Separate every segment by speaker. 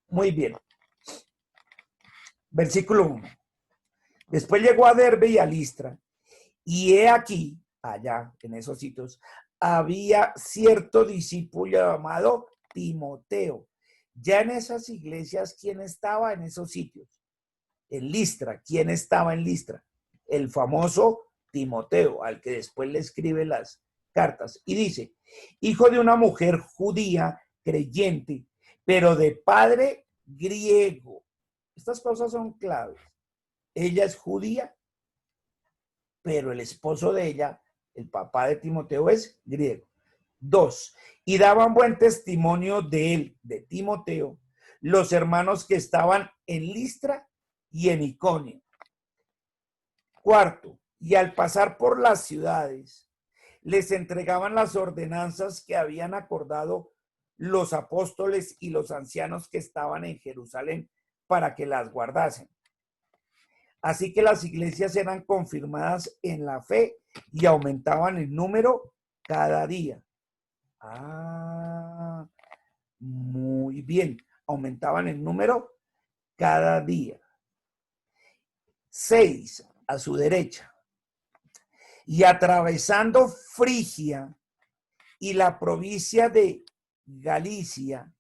Speaker 1: Muy bien. Versículo 1. Después llegó a Derbe y a Listra, y he aquí, allá en esos sitios, había cierto discípulo llamado Timoteo. Ya en esas iglesias, ¿quién estaba en esos sitios? En Listra, ¿quién estaba en Listra? El famoso Timoteo, al que después le escribe las cartas. Y dice, hijo de una mujer judía, creyente, pero de padre griego. Estas cosas son claves. Ella es judía, pero el esposo de ella, el papá de Timoteo, es griego. 2. Y daban buen testimonio de él, de Timoteo, los hermanos que estaban en Listra y en Iconio. 4. Y al pasar por las ciudades, les entregaban las ordenanzas que habían acordado los apóstoles y los ancianos que estaban en Jerusalén para que las guardasen. Así que las iglesias eran confirmadas en la fe y aumentaban en número cada día. Muy bien. Aumentaban en número cada día. 6, a su derecha. Y atravesando Frigia y la provincia de Galicia,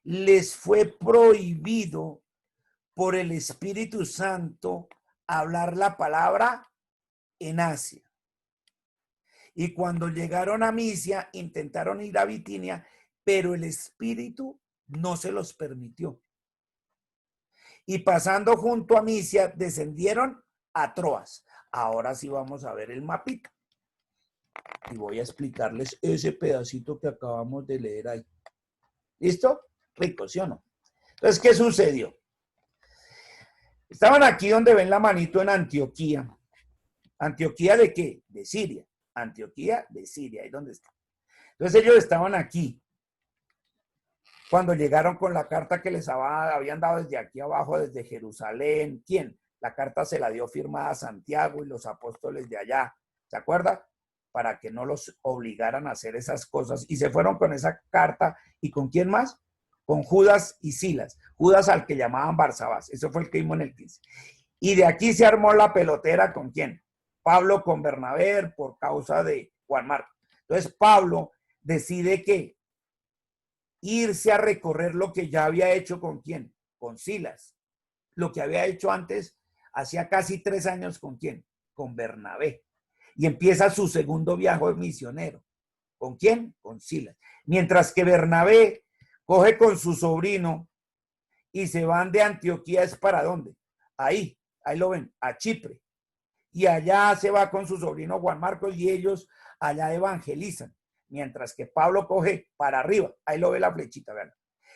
Speaker 1: les fue prohibido por el Espíritu Santo hablar la palabra en Asia. Y cuando llegaron a Misia, intentaron ir a Bitinia, pero el Espíritu no se los permitió. Y pasando junto a Misia, descendieron a Troas. Ahora sí vamos a ver el mapita. Y voy a explicarles ese pedacito que acabamos de leer ahí. ¿Listo? Rico, ¿sí o no? Entonces, ¿qué sucedió? Estaban aquí donde ven la manito en Antioquía. ¿Antioquía de qué? De Siria. Antioquía de Siria, ahí donde está. Entonces ellos estaban aquí. Cuando llegaron con la carta que les habían dado desde aquí abajo, desde Jerusalén. ¿Quién? La carta se la dio firmada a Santiago y los apóstoles de allá. ¿Se acuerda? Para que no los obligaran a hacer esas cosas. Y se fueron con esa carta. ¿Y con quién más? Con Judas y Silas. Judas al que llamaban Barsabás. Eso fue el que vimos en el 15. Y de aquí se armó la pelotera. ¿Con quién? Pablo con Bernabé por causa de Juan Marcos. Entonces Pablo decide que irse a recorrer lo que ya había hecho con quién, con Silas, lo que había hecho antes, hacía casi 3 años con quién, con Bernabé, y empieza su segundo viaje misionero. ¿Con quién? Con Silas. Mientras que Bernabé coge con su sobrino y se van de Antioquía. ¿Es para dónde? Ahí lo ven, a Chipre. Y allá se va con su sobrino Juan Marcos y ellos allá evangelizan. Mientras que Pablo coge para arriba. Ahí lo ve la flechita, ¿verdad?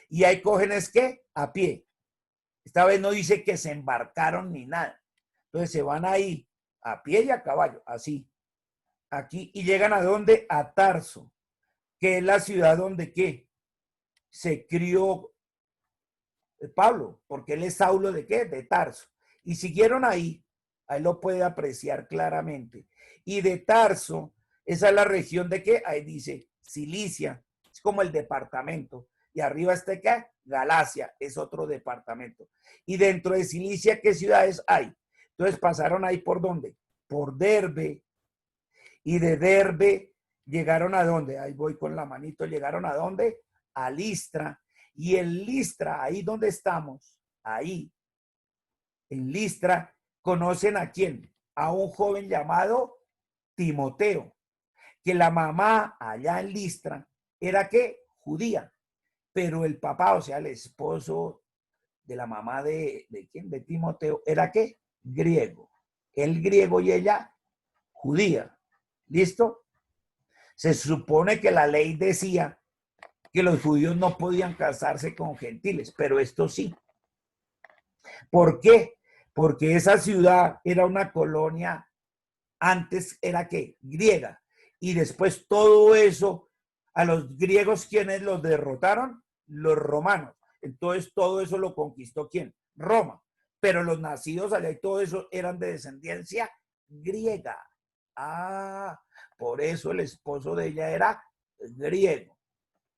Speaker 1: Y ahí cogen es que a pie. Esta vez no dice que se embarcaron ni nada. Entonces se van ahí a pie y a caballo, así. Aquí y llegan a dónde? A Tarso, que es la ciudad donde ¿qué? Se crió Pablo, porque él es Saulo de ¿qué? De Tarso. Y siguieron ahí lo puede apreciar claramente. Y de Tarso, esa es la región de ¿qué? Ahí dice Cilicia, es como el departamento. Y arriba está ¿qué? Galacia, es otro departamento. Y dentro de Cilicia, ¿qué ciudades hay? Entonces pasaron ahí por ¿dónde? Por Derbe. Y de Derbe llegaron a ¿dónde? Ahí voy con la manito, llegaron a ¿dónde? A Listra. Y en Listra, ahí donde estamos, ahí, en Listra, ¿conocen a quién? A un joven llamado Timoteo, que la mamá allá en Listra era ¿qué? Judía, pero el papá, o sea, el esposo de la mamá de ¿quién? De Timoteo, era ¿qué? Griego. Él griego y ella judía. ¿Listo? Se supone que la ley decía que los judíos no podían casarse con gentiles, pero esto sí. ¿Por qué? Porque esa ciudad era una colonia, antes era ¿qué? Griega. Y después todo eso, a los griegos, ¿quiénes los derrotaron? Los romanos. Entonces todo eso lo conquistó ¿quién? Roma. Pero los nacidos allá y todo eso eran de descendencia griega. Por eso el esposo de ella era griego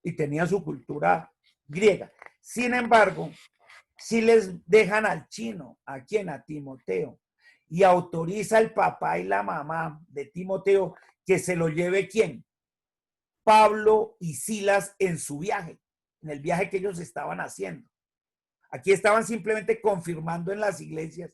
Speaker 1: y tenía su cultura griega. Sin embargo, si les dejan al chino, ¿a quién? A Timoteo, y autoriza el papá y la mamá de Timoteo que se lo lleve ¿quién? Pablo y Silas en su viaje, en el viaje que ellos estaban haciendo. Aquí estaban simplemente confirmando en las iglesias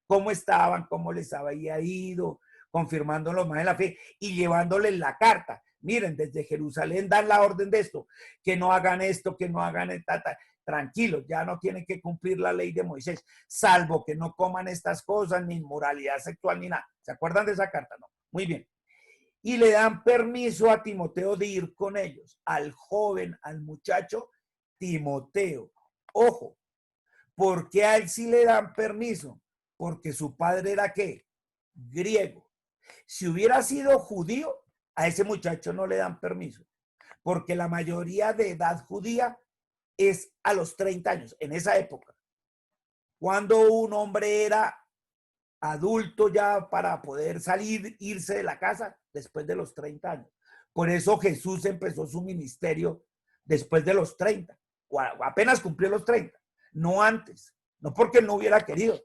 Speaker 1: cómo estaban, cómo les había ido, confirmándolos más en la fe y llevándoles la carta. Miren, desde Jerusalén dan la orden de esto, que no hagan esto, que no hagan esta, tranquilos, ya no tienen que cumplir la ley de Moisés, salvo que no coman estas cosas, ni inmoralidad sexual, ni nada. ¿Se acuerdan de esa carta? No. Muy bien. Y le dan permiso a Timoteo de ir con ellos, al joven, al muchacho Timoteo. Ojo, ¿por qué a él sí le dan permiso? Porque su padre era ¿qué? Griego. Si hubiera sido judío, a ese muchacho no le dan permiso, porque la mayoría de edad judía es a los 30 años, en esa época. Cuando un hombre era adulto ya para poder salir, irse de la casa, después de los 30 años. Por eso Jesús empezó su ministerio después de los 30, o apenas cumplió los 30, no antes, no porque él no hubiera querido,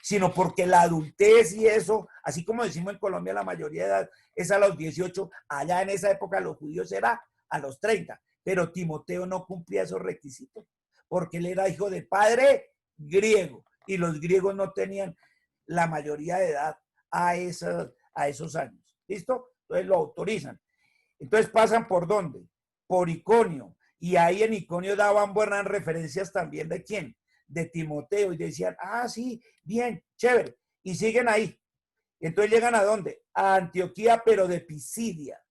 Speaker 1: sino porque la adultez y eso, así como decimos en Colombia, la mayoría de edad es a los 18, allá en esa época los judíos era a los 30, pero Timoteo no cumplía esos requisitos, porque él era hijo de padre griego, y los griegos no tenían la mayoría de edad a esos años. ¿Listo? Entonces lo autorizan. Entonces pasan por ¿dónde? Por Iconio. Y ahí en Iconio daban buenas referencias también de quién, de Timoteo. Y decían, ah, sí, bien, chévere. Y siguen ahí. Entonces llegan ¿a dónde? A Antioquía, pero de Pisidia.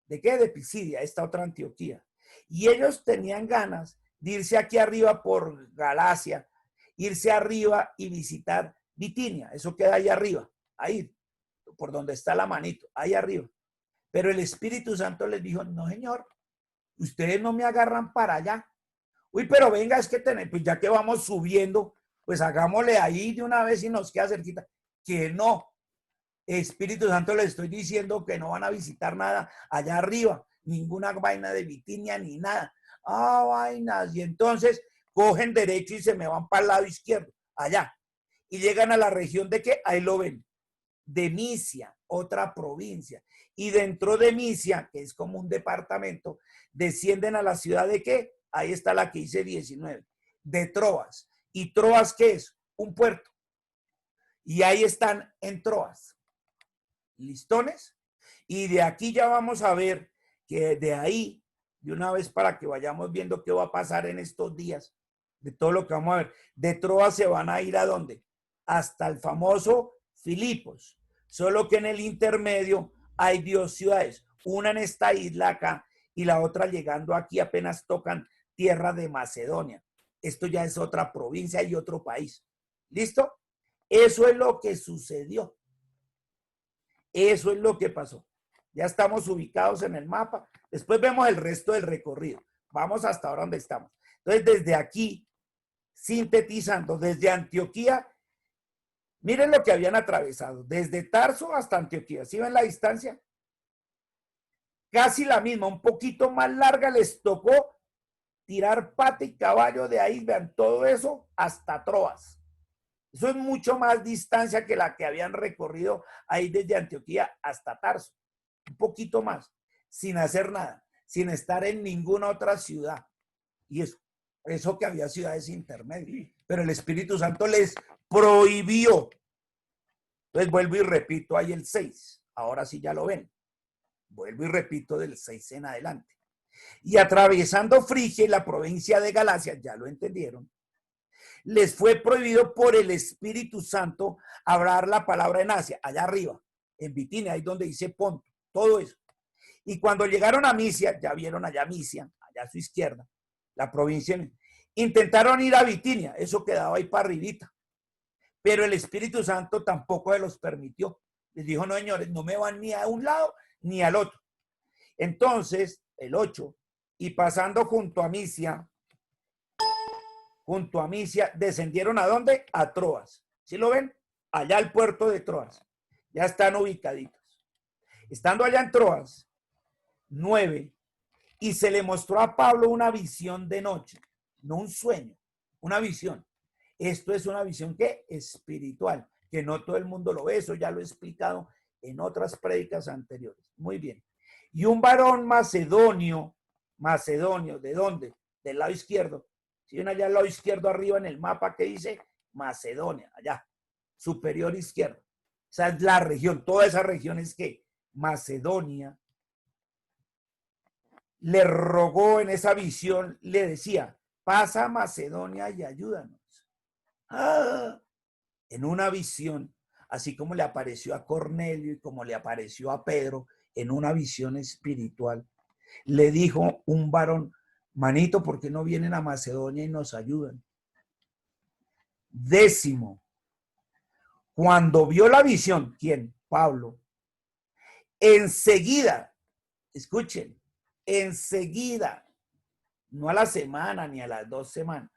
Speaker 1: ¿De qué? De Pisidia, esta otra Antioquía. Y ellos tenían ganas de irse aquí arriba por Galacia, irse arriba y visitar Bitinia, eso queda ahí arriba, ahí, por donde está la manito, ahí arriba. Pero el Espíritu Santo les dijo, no señor, ustedes no me agarran para allá. Uy, pero venga, es que pues ya que vamos subiendo, pues hagámosle ahí de una vez y nos queda cerquita. Que no, Espíritu Santo les estoy diciendo que no van a visitar nada allá arriba, ninguna vaina de Bitinia ni nada. Ah, vainas, y entonces cogen derecho y se me van para el lado izquierdo, allá. Y llegan a la región de ¿qué? Ahí lo ven, de Misia, otra provincia. Y dentro de Misia, que es como un departamento, descienden a la ciudad de ¿qué? Ahí está la que dice 19, de Troas. ¿Y Troas qué es? Un puerto. Y ahí están en Troas. ¿Listones? Y de aquí ya vamos a ver que de ahí, de una vez para que vayamos viendo qué va a pasar en estos días, de todo lo que vamos a ver, de Troas se van a ir ¿a dónde? Hasta el famoso Filipos, solo que en el intermedio hay dos ciudades, una en esta isla acá y la otra llegando aquí apenas tocan tierra de Macedonia. Esto ya es otra provincia y otro país. ¿Listo? Eso es lo que sucedió. Eso es lo que pasó. Ya estamos ubicados en el mapa. Después vemos el resto del recorrido. Vamos hasta ahora donde estamos. Entonces, desde aquí, sintetizando, desde Antioquía, miren lo que habían atravesado. Desde Tarso hasta Antioquía. ¿Sí ven la distancia? Casi la misma, un poquito más larga. Les tocó tirar pata y caballo de ahí, vean todo eso, hasta Troas. Eso es mucho más distancia que la que habían recorrido ahí desde Antioquía hasta Tarso. Un poquito más, sin hacer nada, sin estar en ninguna otra ciudad. Y eso que había ciudades intermedias. Pero el Espíritu Santo les prohibió. Entonces vuelvo y repito ahí el 6. Ahora sí ya lo ven. Vuelvo y repito del 6 en adelante. Y atravesando Frigia y la provincia de Galacia, ya lo entendieron, les fue prohibido por el Espíritu Santo hablar la palabra en Asia, allá arriba, en Bitinia, ahí donde dice Ponto, todo eso. Y cuando llegaron a Misia, ya vieron allá Misia, allá a su izquierda, la provincia, intentaron ir a Bitinia, eso quedaba ahí para arribita. Pero el Espíritu Santo tampoco se los permitió. Les dijo, no señores, no me van ni a un lado ni al otro. Entonces, el 8, y pasando junto a Misia, descendieron ¿a dónde? A Troas. ¿Sí lo ven? Allá al puerto de Troas. Ya están ubicaditos. Estando allá en Troas, 9, Y se le mostró a Pablo una visión de noche, no un sueño, una visión. Esto es una visión ¿qué? Espiritual, que no todo el mundo lo ve, eso ya lo he explicado en otras prédicas anteriores. Muy bien. Y un varón macedonio, ¿de dónde? Del lado izquierdo. Si ven allá al lado izquierdo arriba en el mapa que dice Macedonia, allá, superior izquierdo. Esa es la región, toda esa región es que Macedonia le rogó en esa visión, le decía, pasa a Macedonia y ayúdanos. ¡Ah! En una visión, así como le apareció a Cornelio y como le apareció a Pedro, en una visión espiritual, le dijo un varón, manito, ¿por qué no vienen a Macedonia y nos ayudan? 10, cuando vio la visión, ¿quién? Pablo. Enseguida, escuchen, enseguida, no a la semana ni a las 2 semanas,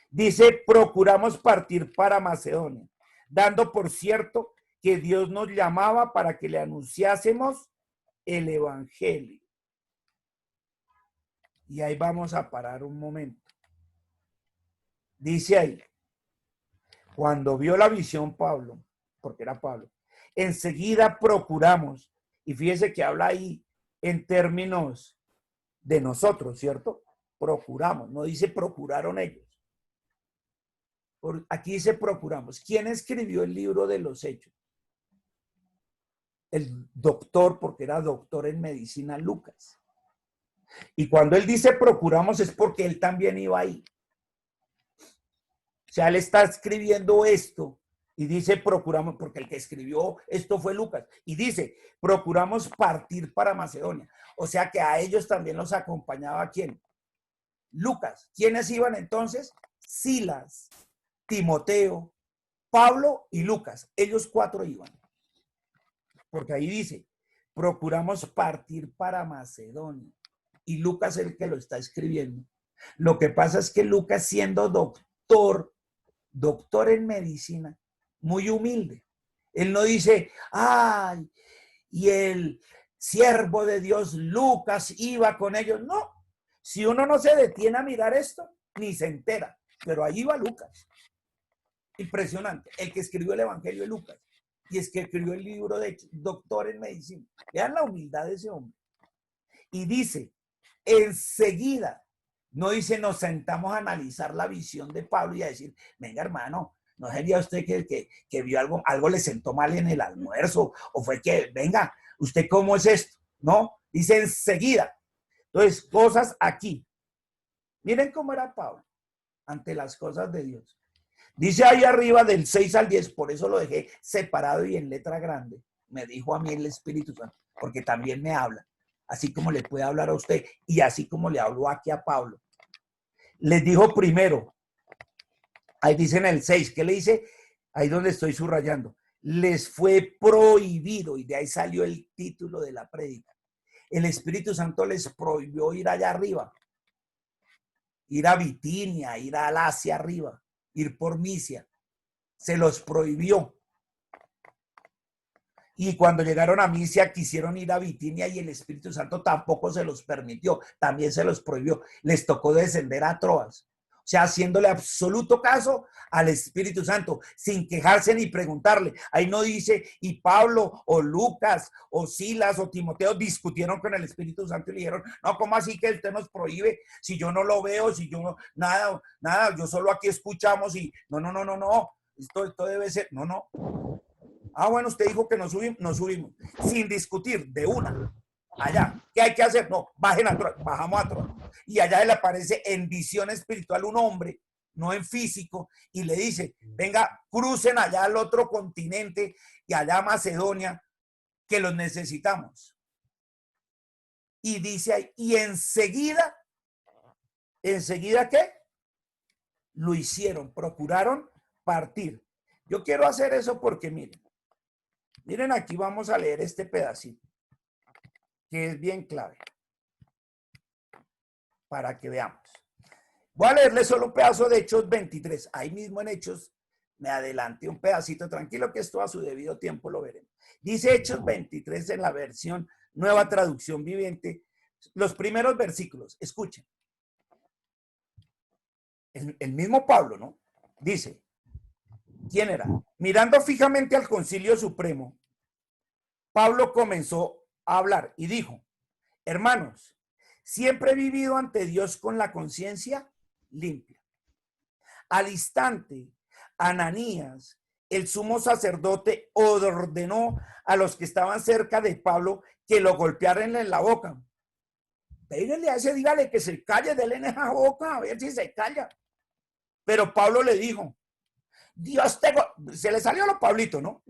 Speaker 1: dice, procuramos partir para Macedonia, dando por cierto que Dios nos llamaba para que le anunciásemos el evangelio. Y ahí vamos a parar un momento. Dice ahí, cuando vio la visión Pablo, porque era Pablo, enseguida procuramos, y fíjese que habla ahí en términos de nosotros, ¿cierto? Procuramos, no dice procuraron ellos. Aquí dice procuramos. ¿Quién escribió el libro de los Hechos? El doctor, porque era doctor en medicina, Lucas. Y cuando él dice procuramos es porque él también iba ahí. O sea, él está escribiendo esto y dice procuramos, porque el que escribió esto fue Lucas. Y dice, procuramos partir para Macedonia. O sea que a ellos también los acompañaba ¿quién? Lucas. ¿Quiénes iban entonces? Silas, Timoteo, Pablo y Lucas. Ellos 4 iban. Porque ahí dice, procuramos partir para Macedonia. Y Lucas es el que lo está escribiendo. Lo que pasa es que Lucas, siendo doctor en medicina, muy humilde. Él no dice, ay, y el siervo de Dios Lucas iba con ellos. No, si uno no se detiene a mirar esto, ni se entera. Pero ahí va Lucas. Impresionante. El que escribió el Evangelio de Lucas. Y es que escribió el libro de doctor en medicina. Vean la humildad de ese hombre. Y dice, enseguida, no dice, nos sentamos a analizar la visión de Pablo y a decir, venga hermano, ¿no sería usted que vio algo le sentó mal en el almuerzo? ¿O fue que, venga, usted cómo es esto? No, dice enseguida. Entonces, cosas aquí. Miren cómo era Pablo ante las cosas de Dios. Dice ahí arriba del 6 al 10, por eso lo dejé separado y en letra grande. Me dijo a mí el Espíritu Santo, porque también me habla, así como le puede hablar a usted y así como le habló aquí a Pablo. Les dijo primero, ahí dice en el 6, ¿qué le dice? Ahí donde estoy subrayando. Les fue prohibido, y de ahí salió el título de la prédica. El Espíritu Santo les prohibió ir allá arriba, ir a Bitinia, ir a Asia arriba, ir por Misia. Se los prohibió. Y cuando llegaron a Misia quisieron ir a Bitinia y el Espíritu Santo tampoco se los permitió, también se los prohibió. Les tocó descender a Troas. O sea, haciéndole absoluto caso al Espíritu Santo, sin quejarse ni preguntarle. Ahí no dice, y Pablo o Lucas o Silas o Timoteo discutieron con el Espíritu Santo y le dijeron, no, ¿cómo así que usted nos prohíbe? Si yo no lo veo, si yo no, nada, yo solo aquí escuchamos y no. Esto debe ser, no. Ah, bueno, usted dijo que nos subimos, sin discutir, de una. Allá, ¿qué hay que hacer? No, bajen a Troas, bajamos a Troas. Y allá le aparece en visión espiritual un hombre, no en físico, y le dice, venga, crucen allá al otro continente y allá a Macedonia, que los necesitamos. Y dice ahí, y enseguida ¿qué? Lo hicieron, procuraron partir. Yo quiero hacer eso porque miren aquí, vamos a leer este pedacito, que es bien clave, para que veamos. Voy a leerle solo un pedazo de Hechos 23. Ahí mismo en Hechos me adelanté un pedacito, tranquilo que esto a su debido tiempo lo veremos. Dice Hechos 23 en la versión Nueva Traducción Viviente, los primeros versículos, escuchen. El mismo Pablo, ¿no? Dice, ¿quién era? Mirando fijamente al Concilio Supremo, Pablo comenzó a hablar y dijo, hermanos, siempre he vivido ante Dios con la conciencia limpia. Al instante, Ananías, el sumo sacerdote, ordenó a los que estaban cerca de Pablo que lo golpearan en la boca. Díganle a ese, dígale que se calle, denle en esa boca, a ver si se calla. Pero Pablo le dijo, Dios te... Se le salió a los Pablitos, ¿no?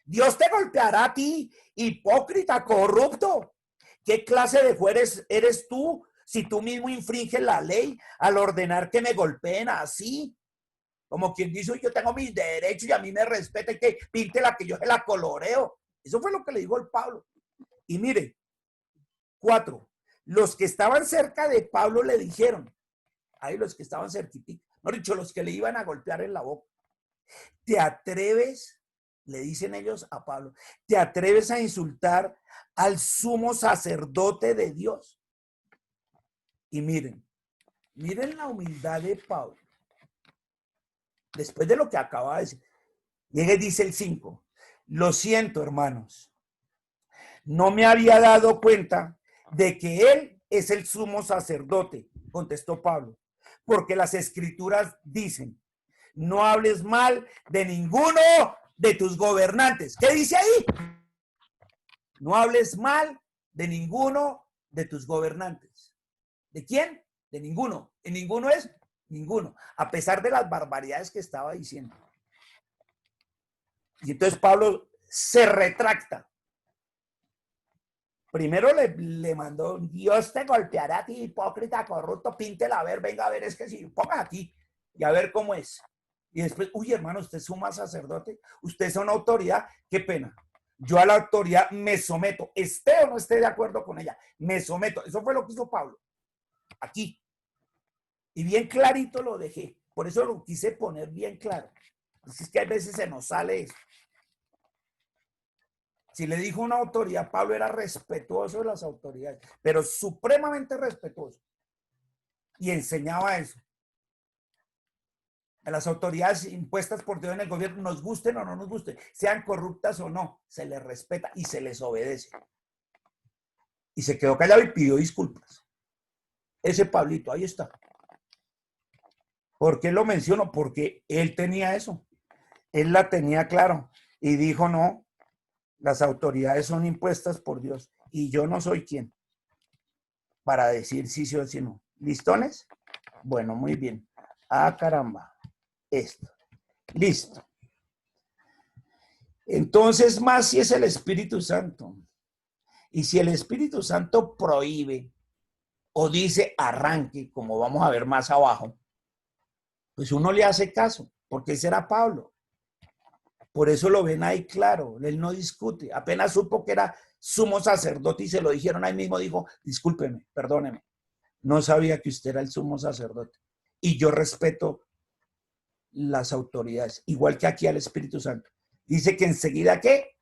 Speaker 1: Dios te golpeará a ti, hipócrita, corrupto. ¿Qué clase de juez eres tú si tú mismo infringes la ley al ordenar que me golpeen así? Como quien dice, yo tengo mis derechos y a mí me respeta y que pinte la que yo se la coloreo. Eso fue lo que le dijo el Pablo. Y mire, 4. Los que estaban cerca de Pablo le dijeron, ahí los que estaban cerquitos, no dicho, los que le iban a golpear en la boca. ¿Te atreves? Le dicen ellos a Pablo, ¿te atreves a insultar al sumo sacerdote de Dios? Y miren la humildad de Pablo. Después de lo que acaba de decir, llega y dice el 5, lo siento, hermanos, no me había dado cuenta de que él es el sumo sacerdote, contestó Pablo, porque las escrituras dicen, no hables mal de ninguno de tus gobernantes. ¿Qué dice ahí? No hables mal de ninguno de tus gobernantes. ¿De quién? De ninguno. ¿En ninguno es? Ninguno. A pesar de las barbaridades que estaba diciendo. Y entonces Pablo se retracta. Primero le mandó, Dios te golpeará a ti, hipócrita, corrupto, píntela a ver, venga a ver, es que si, ponga aquí y a ver cómo es. Y después, uy, hermano, usted es suma sacerdote, usted es una autoridad, qué pena. Yo a la autoridad me someto, esté o no esté de acuerdo con ella, me someto. Eso fue lo que hizo Pablo, aquí. Y bien clarito lo dejé, por eso lo quise poner bien claro. Así es que a veces se nos sale eso. Si le dijo una autoridad, Pablo era respetuoso de las autoridades, pero supremamente respetuoso. Y enseñaba eso. A las autoridades impuestas por Dios en el gobierno, nos gusten o no nos gusten, sean corruptas o no, se les respeta y se les obedece. Y se quedó callado y pidió disculpas. Ese Pablito, ahí está. ¿Por qué lo menciono? Porque él tenía eso. Él la tenía claro. Y dijo, no, las autoridades son impuestas por Dios. Y yo no soy quien para decir sí, sí o sí no. ¿Listones? Bueno, muy bien. Ah, caramba. Esto. Listo. Entonces, más si es el Espíritu Santo. Y si el Espíritu Santo prohíbe o dice arranque, como vamos a ver más abajo, pues uno le hace caso, porque ese era Pablo. Por eso lo ven ahí claro, él no discute. Apenas supo que era sumo sacerdote y se lo dijeron ahí mismo, dijo, discúlpeme, perdóneme, no sabía que usted era el sumo sacerdote. Y yo respeto las autoridades, igual que aquí al Espíritu Santo. Dice que enseguida, ¿qué?